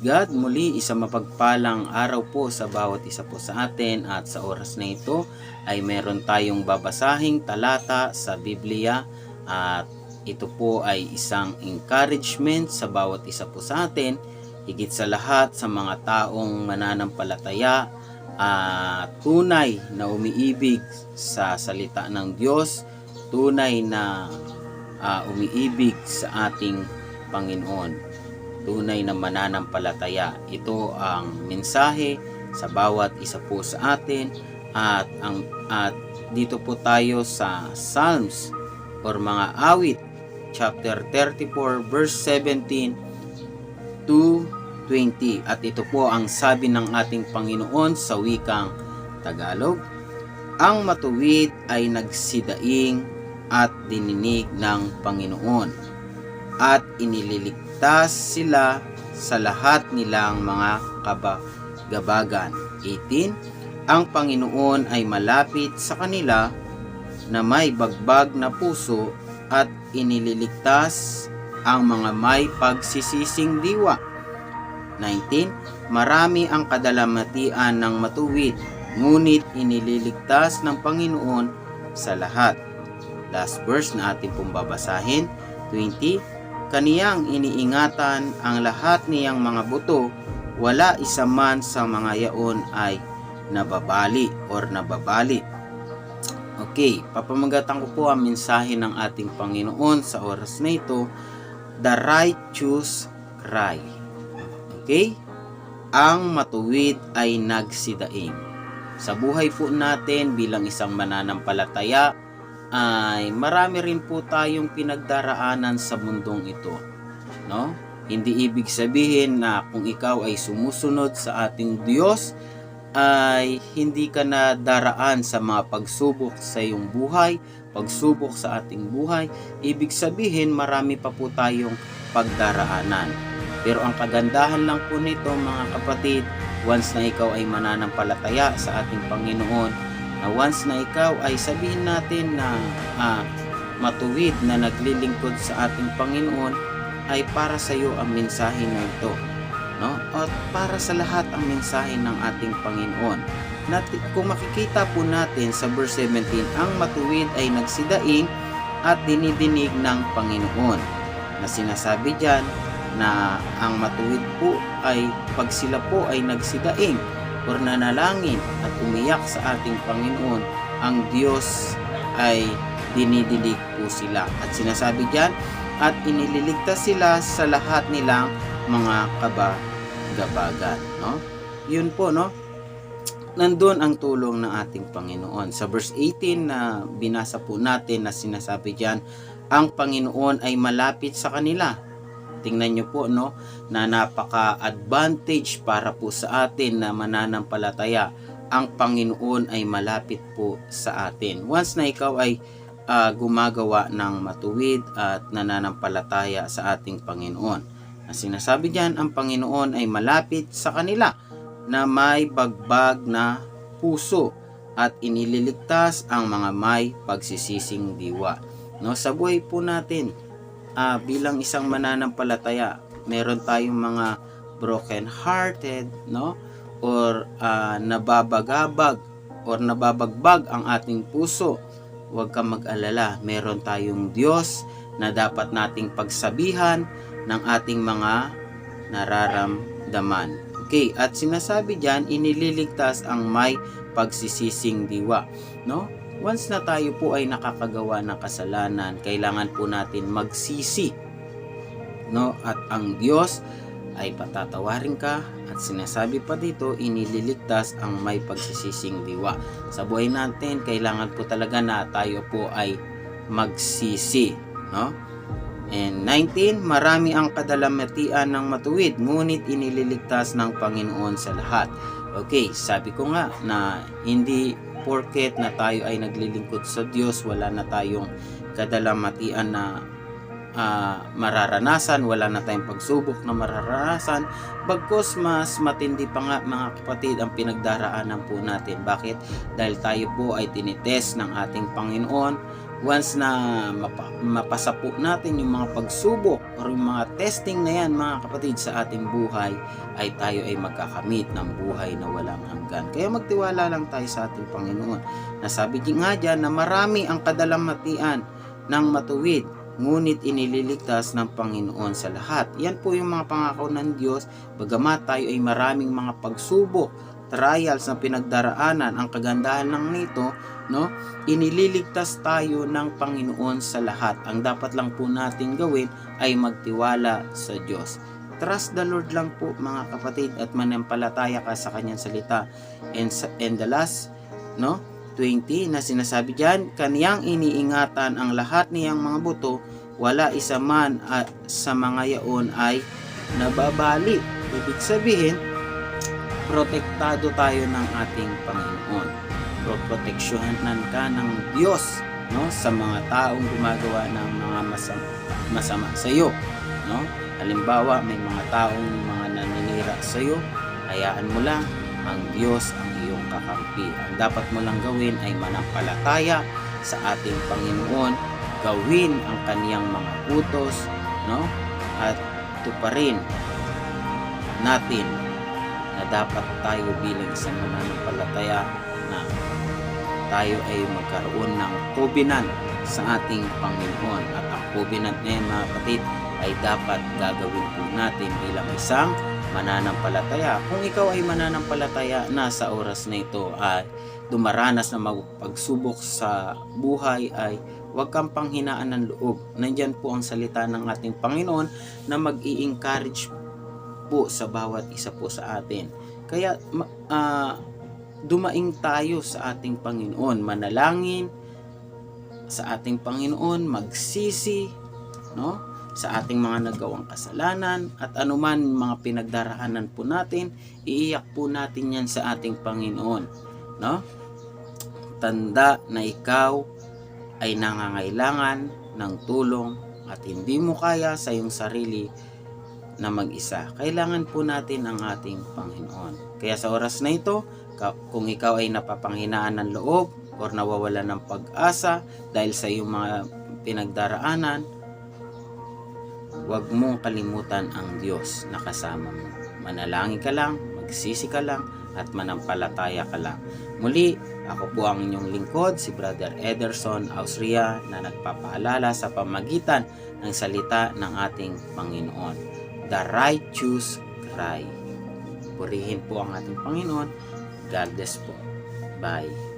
God, muli isang mapagpalang araw po sa bawat isa po sa atin, at sa oras na ito ay meron tayong babasahing talata sa Biblia, at ito po ay isang encouragement sa bawat isa po sa atin, higit sa lahat sa mga taong mananampalataya at tunay na umiibig sa salita ng Diyos, tunay na umiibig sa ating Panginoon, tunay na mananampalataya. Ito ang mensahe sa bawat isa po sa atin, at dito po tayo sa Psalms or mga awit chapter 34 verse 17 to 20, at ito po ang sabi ng ating Panginoon sa wikang Tagalog: ang matuwid ay nagsidaing at dininig ng Panginoon, at iniligtas sila sa lahat nilang mga kabagabagan. 18. Ang Panginoon ay malapit sa kanila na may bagbag na puso, at inililigtas ang mga may pagsisising diwa. 19. Marami ang kadalamatian ng matuwid, ngunit inililigtas ng Panginoon sa lahat. Last verse na ating pong babasahin, 20. Kaniyang iniingatan ang lahat niyang mga buto, wala isa man sa mga yaon ay nababali or nababali. Okay, papamagatan ko po ang mensahe ng ating Panginoon sa oras na ito: the righteous cry. Okay? Ang matuwid ay nagsidaing. Sa buhay po natin bilang isang mananampalataya, ay marami rin po tayong pinagdaraanan sa mundong ito, no? Hindi ibig sabihin na kung ikaw ay sumusunod sa ating Diyos ay hindi ka na daraan sa mga pagsubok sa iyong buhay, pagsubok sa ating buhay. Ibig sabihin marami pa po tayong pagdaraanan. Pero ang kagandahan lang po nito, mga kapatid, once na ikaw ay mananampalataya sa ating Panginoon, na once na ikaw ay sabihin natin na matuwid na naglilingkod sa ating Panginoon, ay para sa iyo ang mensahe na ito, no? At para sa lahat ang mensahe ng ating Panginoon. Kung makikita po natin sa verse 17, ang matuwid ay nagsidaing at dinidinig ng Panginoon, na sinasabi diyan na ang matuwid po ay pag sila po ay nagsidaing or nanalangin at umiyak sa ating Panginoon, ang Diyos ay dinidinig po sila. At sinasabi diyan, at inililigtas sila sa lahat nilang mga kabagabagan, no? Yun po, no? Nandun ang tulong ng ating Panginoon. Sa verse 18 na binasa po natin, na sinasabi diyan, ang Panginoon ay malapit sa kanila. Tingnan nyo po, no, na napaka-advantage para po sa atin na mananampalataya. Ang Panginoon ay malapit po sa atin. Once na ikaw ay gumagawa ng matuwid at nananampalataya sa ating Panginoon. Na sinasabi diyan, ang Panginoon ay malapit sa kanila na may bagbag na puso, at inililigtas ang mga may pagsisising diwa. No, sa buhay po natin, bilang isang mananampalataya, meron tayong mga broken hearted, no? Or nababagabag or nababagbag ang ating puso. Huwag kang mag-alala, meron tayong Diyos na dapat nating pagsabihan ng ating mga nararamdaman. Okay, at sinasabi diyan, inililigtas ang may pagsisising diwa, no? Once na tayo po ay nakakagawa ng kasalanan, kailangan po natin magsisi, no? At ang Diyos ay patatawarin ka, at sinasabi pa dito, inililigtas ang may pagsisising diwa. Sa buhay natin, kailangan po talaga na tayo po ay magsisi, no? And 19, marami ang kadalamatian ng matuwid, ngunit inililigtas ng Panginoon sa lahat. Okay, sabi ko nga na hindi porket na tayo ay naglilingkod sa Diyos, wala na tayong kadalamatian na mararanasan, wala na tayong pagsubok na mararanasan. Bagkus mas matindi pa nga, mga kapatid, ang pinagdaraanan po natin. Bakit? Dahil tayo po ay tinitest ng ating Panginoon, once na mapasa po natin yung mga pagsubok or yung mga testing na yan, mga kapatid, sa ating buhay, ay tayo ay magkakamit ng buhay na walang hanggan. Kaya magtiwala lang tayo sa ating Panginoon. Nasabi nga dyan na marami ang kadalamatian ng matuwid, ngunit inililigtas ng Panginoon sa lahat. Yan po yung mga pangako ng Diyos. Bagamat tayo ay maraming mga pagsubok, trials na pinagdaraanan, ang kagandahan ng nito, no, inililigtas tayo ng Panginoon sa lahat. Ang dapat lang po natin gawin ay magtiwala sa Diyos. Trust the Lord lang po, mga kapatid, at manampalataya ka sa kanyang salita. And the last, no, 20 na sinasabi diyan, kaniyang iniingatan ang lahat niyang mga buto, wala isa man sa mga yaon ay nababali. Ibig sabihin, protektado tayo ng ating Panginoon. Proteksyonan ka ng Diyos, no, sa mga taong gumagawa ng mga masama sa iyo, no? Halimbawa, may mga taong mga naninira sa iyo, hayaan mo lang, ang Diyos ang iyong kakampi. Ang dapat mo lang gawin ay manampalataya sa ating Panginoon, gawin ang kaniyang mga utos, no? At tuparin natin na dapat tayo bilang isang mananampalataya na tayo ay magkaroon ng covenant sa ating Panginoon. At ang covenant na yan, mga kapatid, ay dapat gagawin po natin bilang isang mananampalataya. Kung ikaw ay mananampalataya na sa oras na ito ay dumaranas na magpagsubok sa buhay, ay huwag kang panghinaan ng loob. Nandyan po ang salita ng ating Panginoon na mag-i-encourage po sa bawat isa po sa atin. Kaya dumaing tayo sa ating Panginoon, manalangin sa ating Panginoon, magsisi, no, sa ating mga nagawang kasalanan, at anuman mga pinagdaraanan po natin, iiyak po natin yan sa ating Panginoon, no? Tanda na ikaw ay nangangailangan ng tulong at hindi mo kaya sa iyong sarili na mag-isa. Kailangan po natin ang ating Panginoon. Kaya sa oras na ito, kung ikaw ay napapanghinaan ng loob or nawawala ng pag-asa dahil sa iyong mga pinagdaraanan, huwag mong kalimutan ang Diyos na kasama mo. Manalangin ka lang, magsisi ka lang, at manampalataya ka lang. Muli, ako po ang inyong lingkod, si Brother Ederson Austria, na nagpapaalala sa pamagitan ng salita ng ating Panginoon. The righteous cry. Purihin po ang ating Panginoon. God bless po. Bye.